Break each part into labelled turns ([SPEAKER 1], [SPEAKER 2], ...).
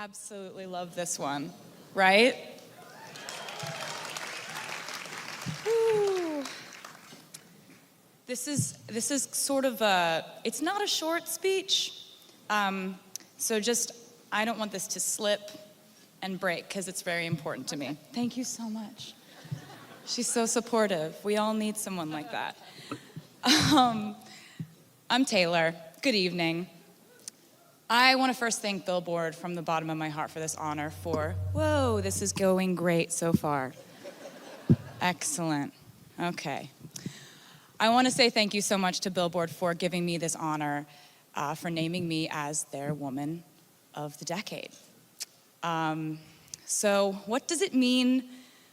[SPEAKER 1] absolutely love this one, right? Whew. This is sort of it's not a short speech, so I don't want this to slip and break because it's very important to me. Thank you so much. She's so supportive. We all need someone like that. I'm Taylor. Good evening. I want to first thank Billboard from the bottom of my heart for this honor whoa, this is going great so far. Excellent. Okay. I want to say thank you so much to Billboard for giving me this honor, for naming me as their Woman of the Decade. So what does it mean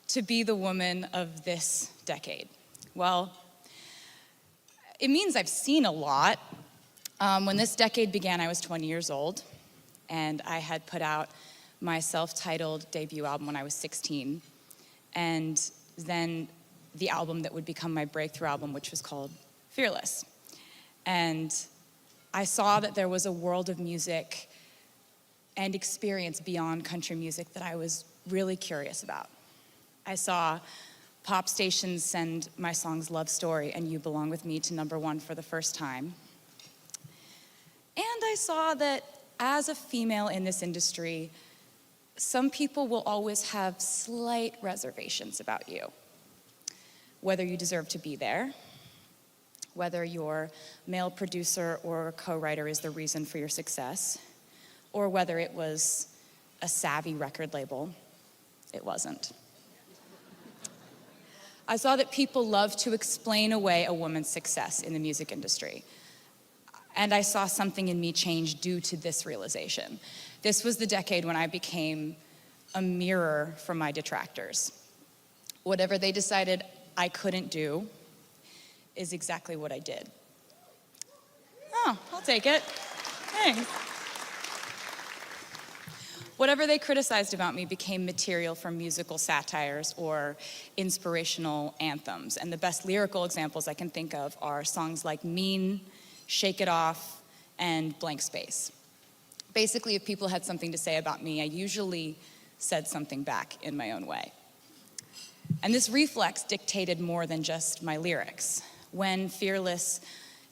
[SPEAKER 1] to be the woman of this decade? Well, it means I've seen a lot. When this decade began, I was 20 years old, and I had put out my self-titled debut album when I was 16, and then the album that would become my breakthrough album, which was called Fearless. And I saw that there was a world of music and experience beyond country music that I was really curious about. I saw pop stations send my songs Love Story and You Belong With Me to #1 for the first time. And I saw that as a female in this industry, some people will always have slight reservations about you. Whether you deserve to be there, whether your male producer or co-writer is the reason for your success, or whether it was a savvy record label. It wasn't. I saw that people love to explain away a woman's success in the music industry. And I saw something in me change due to this realization. This was the decade when I became a mirror for my detractors. Whatever they decided I couldn't do is exactly what I did. Oh, I'll take it. Thanks. Whatever they criticized about me became material for musical satires or inspirational anthems. And the best lyrical examples I can think of are songs like Mean, Shake It Off, and Blank Space. Basically, if people had something to say about me, I usually said something back in my own way. And this reflex dictated more than just my lyrics. When Fearless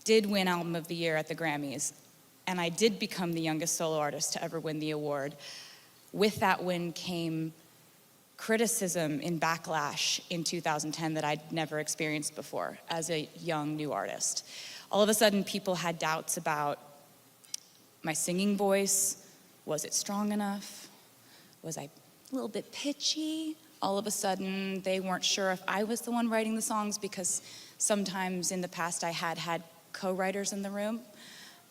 [SPEAKER 1] did win Album of the Year at the Grammys, and I did become the youngest solo artist to ever win the award, with that win came criticism and backlash in 2010 that I'd never experienced before as a young new artist. All of a sudden, people had doubts about my singing voice. Was it strong enough? Was I a little bit pitchy? All of a sudden, they weren't sure if I was the one writing the songs because sometimes in the past I had co-writers in the room.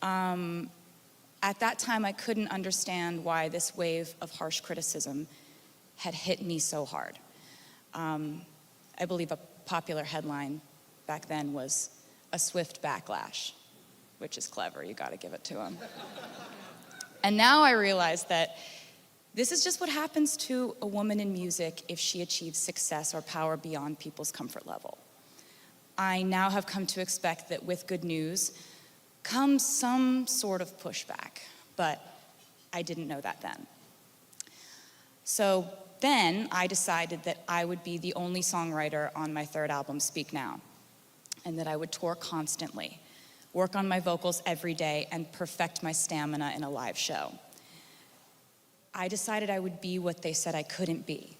[SPEAKER 1] At that time, I couldn't understand why this wave of harsh criticism had hit me so hard. I believe a popular headline back then was "A swift backlash," which is clever, you gotta give it to him. And now I realize that this is just what happens to a woman in music if she achieves success or power beyond people's comfort level. I now have come to expect that with good news comes some sort of pushback, but I didn't know that then. So then I decided that I would be the only songwriter on my third album, Speak Now, and that I would tour constantly, work on my vocals every day, and perfect my stamina in a live show. I decided I would be what they said I couldn't be.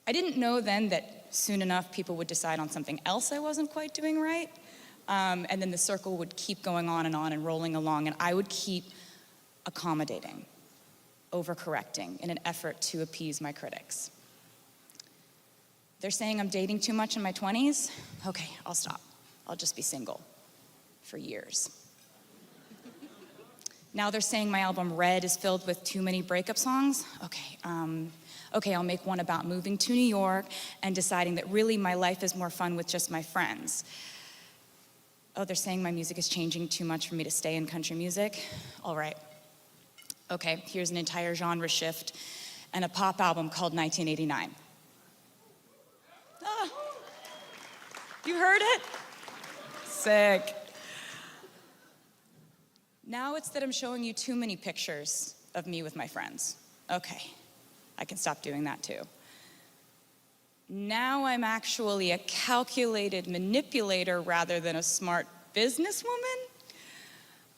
[SPEAKER 1] I didn't know then that soon enough people would decide on something else I wasn't quite doing right, and then the circle would keep going on and rolling along, and I would keep accommodating, overcorrecting in an effort to appease my critics. They're saying I'm dating too much in my 20s? Okay, I'll stop. I'll just be single for years. Now they're saying my album Red is filled with too many breakup songs? Okay, I'll make one about moving to New York and deciding that really my life is more fun with just my friends. Oh, they're saying my music is changing too much for me to stay in country music? All right. Okay, here's an entire genre shift and a pop album called 1989. Ah, you heard it? Sick. Now it's that I'm showing you too many pictures of me with my friends. Okay, I can stop doing that too. Now I'm actually a calculated manipulator rather than a smart businesswoman?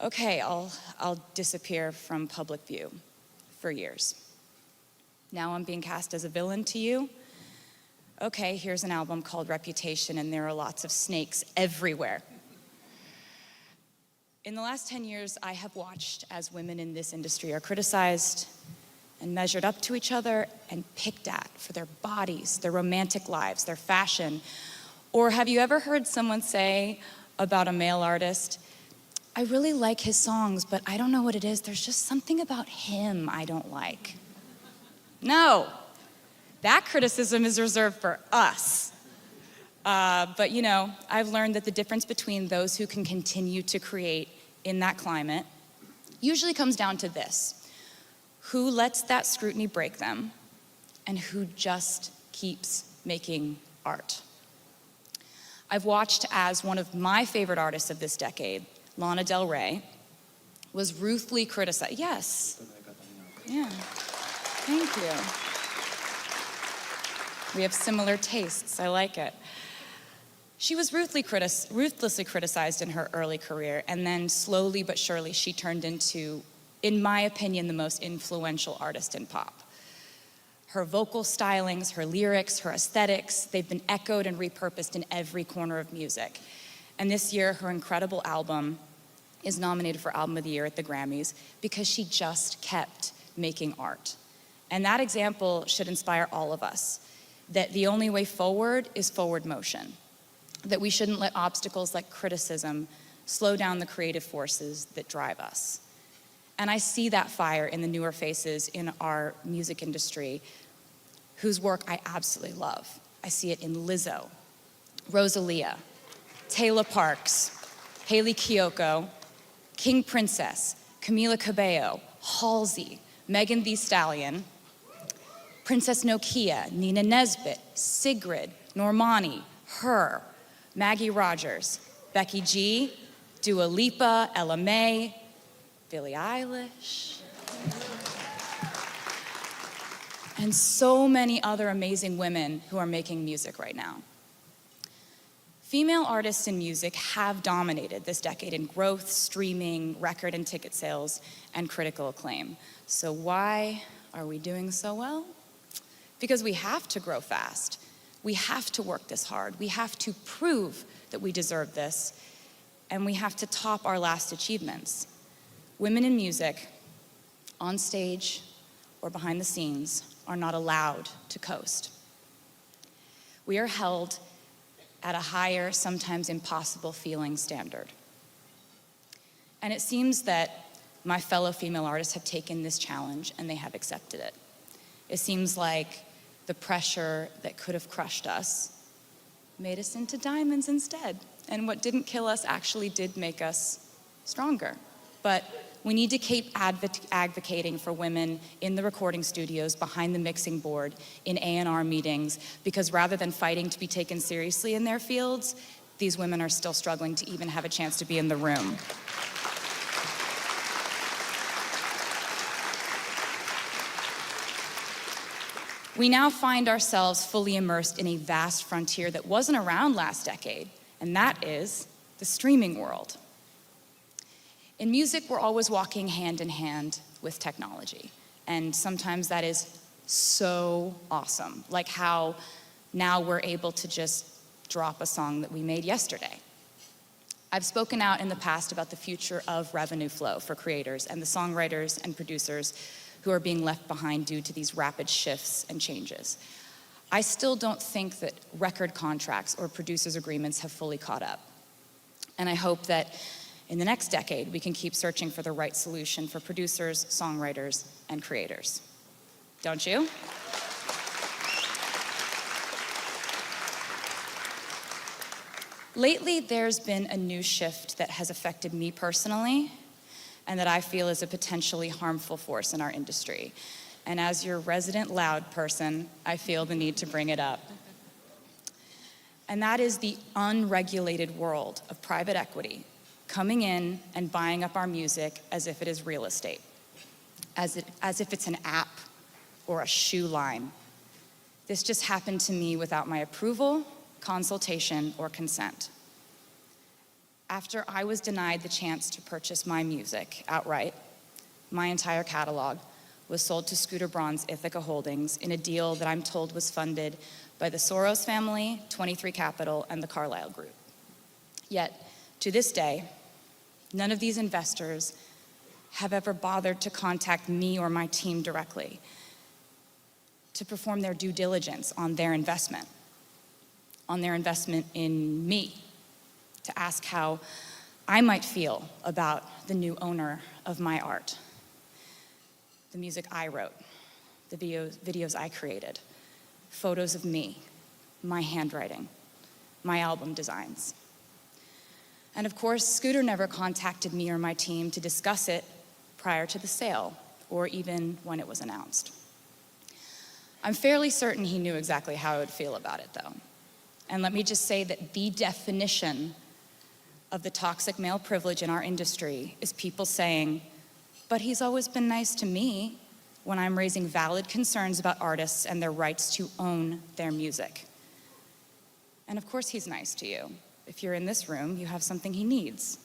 [SPEAKER 1] Okay, I'll disappear from public view for years. Now I'm being cast as a villain to you? Okay, here's an album called Reputation, and there are lots of snakes everywhere. In the last 10 years, I have watched as women in this industry are criticized and measured up to each other and picked at for their bodies, their romantic lives, their fashion. Or have you ever heard someone say about a male artist, I really like his songs, but I don't know what it is. There's just something about him I don't like. No, that criticism is reserved for us. But you know, I've learned that the difference between those who can continue to create in that climate usually comes down to this: who lets that scrutiny break them and who just keeps making art. I've watched as one of my favorite artists of this decade, Lana Del Rey, was ruthlessly criticized. Yes. Yeah. Thank you. We have similar tastes. I like it. She was ruthlessly criticized in her early career, and then slowly but surely she turned into, in my opinion, the most influential artist in pop. Her vocal stylings, her lyrics, her aesthetics, they've been echoed and repurposed in every corner of music. And this year, her incredible album is nominated for Album of the Year at the Grammys because she just kept making art. And that example should inspire all of us, that the only way forward is forward motion, that we shouldn't let obstacles like criticism slow down the creative forces that drive us. And I see that fire in the newer faces in our music industry whose work I absolutely love. I see it in Lizzo, Rosalia, Taylor Parks, Hayley Kiyoko, King Princess, Camila Cabello, Halsey, Megan Thee Stallion, Princess Nokia, Nina Nesbitt, Sigrid, Normani, Her, Maggie Rogers, Becky G, Dua Lipa, Ella Mai, Billie Eilish, and so many other amazing women who are making music right now. Female artists in music have dominated this decade in growth, streaming, record and ticket sales, and critical acclaim. So why are we doing so well? Because we have to grow fast. We have to work this hard. We have to prove that we deserve this, and we have to top our last achievements. Women in music, on stage or behind the scenes, are not allowed to coast. We are held at a higher, sometimes impossible feeling standard. And it seems that my fellow female artists have taken this challenge and they have accepted it. It seems like the pressure that could have crushed us made us into diamonds instead. And what didn't kill us actually did make us stronger. But we need to keep advocating for women in the recording studios, behind the mixing board, in A&R meetings, because rather than fighting to be taken seriously in their fields, these women are still struggling to even have a chance to be in the room. We now find ourselves fully immersed in a vast frontier that wasn't around last decade, and that is the streaming world. In music, we're always walking hand in hand with technology, and sometimes that is so awesome, like how now we're able to just drop a song that we made yesterday. I've spoken out in the past about the future of revenue flow for creators and the songwriters and producers who are being left behind due to these rapid shifts and changes. I still don't think that record contracts or producers' agreements have fully caught up. And I hope that in the next decade, we can keep searching for the right solution for producers, songwriters, and creators. Don't you? Lately, there's been a new shift that has affected me personally, and that I feel is a potentially harmful force in our industry. And as your resident loud person, I feel the need to bring it up. And that is the unregulated world of private equity coming in and buying up our music as if it is real estate. as if it's an app or a shoe line. This just happened to me without my approval, consultation, or consent. After I was denied the chance to purchase my music outright, my entire catalog was sold to Scooter Braun's Ithaca Holdings in a deal that I'm told was funded by the Soros family, 23 Capital, and the Carlyle Group. Yet, to this day, none of these investors have ever bothered to contact me or my team directly to perform their due diligence on their investment in me, to ask how I might feel about the new owner of my art, the music I wrote, the videos I created, photos of me, my handwriting, my album designs. And of course, Scooter never contacted me or my team to discuss it prior to the sale, or even when it was announced. I'm fairly certain he knew exactly how I would feel about it, though. And let me just say that the definition of the toxic male privilege in our industry is people saying, but he's always been nice to me, when I'm raising valid concerns about artists and their rights to own their music. And of course he's nice to you. If you're in this room, you have something he needs.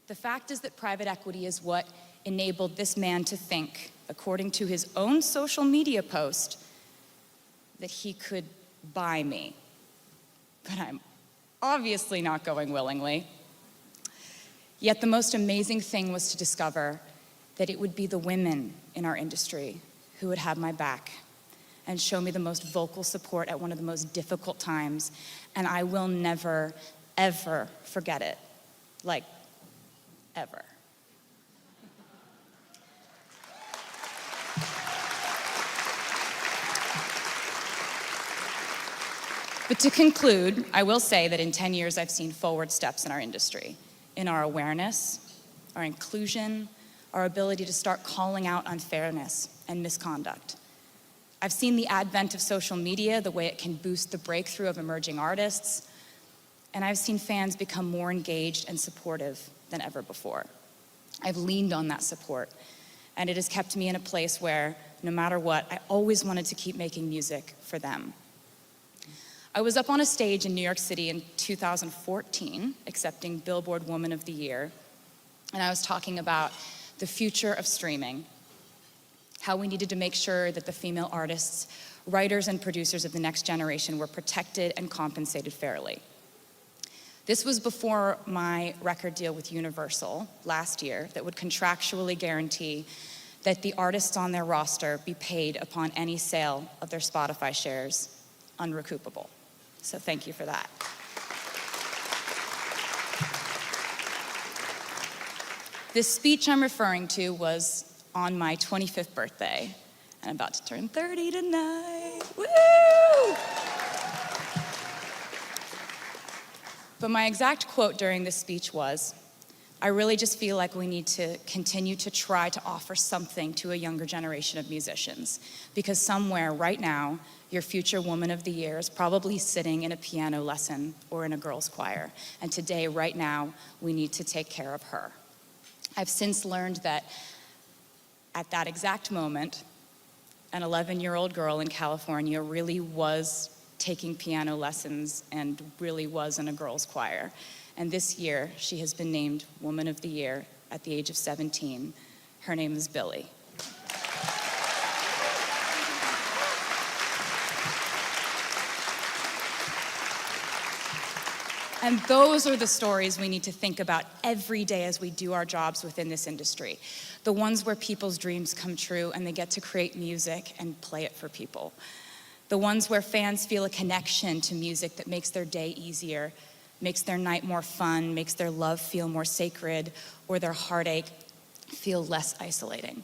[SPEAKER 1] The fact is that private equity is what enabled this man to think, according to his own social media post, that he could buy me. But I'm obviously not going willingly. Yet the most amazing thing was to discover that it would be the women in our industry who would have my back and show me the most vocal support at one of the most difficult times, and I will never, ever forget it. Like, ever. But to conclude, I will say that in 10 years, I've seen forward steps in our industry, in our awareness, our inclusion, our ability to start calling out unfairness and misconduct. I've seen the advent of social media, the way it can boost the breakthrough of emerging artists, and I've seen fans become more engaged and supportive than ever before. I've leaned on that support, and it has kept me in a place where, no matter what, I always wanted to keep making music for them. I was up on a stage in New York City in 2014, accepting Billboard Woman of the Year, and I was talking about the future of streaming, how we needed to make sure that the female artists, writers, and producers of the next generation were protected and compensated fairly. This was before my record deal with Universal last year that would contractually guarantee that the artists on their roster be paid upon any sale of their Spotify shares, unrecoupable. So thank you for that. This speech I'm referring to was on my 25th birthday, and I'm about to turn 30 tonight. Woo! But my exact quote during this speech was, I really just feel like we need to continue to try to offer something to a younger generation of musicians, because somewhere right now, your future Woman of the Year is probably sitting in a piano lesson or in a girls' choir, and today, right now, we need to take care of her. I've since learned that at that exact moment, an 11-year-old girl in California really was taking piano lessons and really was in a girls' choir. And this year, she has been named Woman of the Year at the age of 17. Her name is Billy. And those are the stories we need to think about every day as we do our jobs within this industry. The ones where people's dreams come true and they get to create music and play it for people. The ones where fans feel a connection to music that makes their day easier, makes their night more fun, makes their love feel more sacred, or their heartache feel less isolating.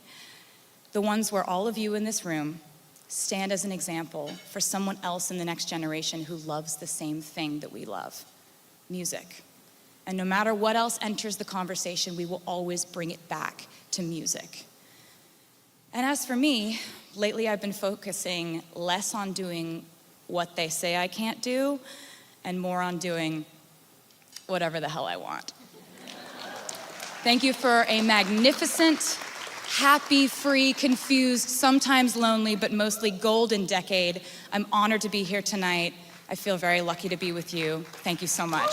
[SPEAKER 1] The ones where all of you in this room stand as an example for someone else in the next generation who loves the same thing that we love. Music. And no matter what else enters the conversation, we will always bring it back to music. And as for me, lately I've been focusing less on doing what they say I can't do and more on doing whatever the hell I want. Thank you for a magnificent happy, free, confused, sometimes lonely, but mostly golden decade. I'm honored to be here tonight. I feel very lucky to be with you. Thank you so much.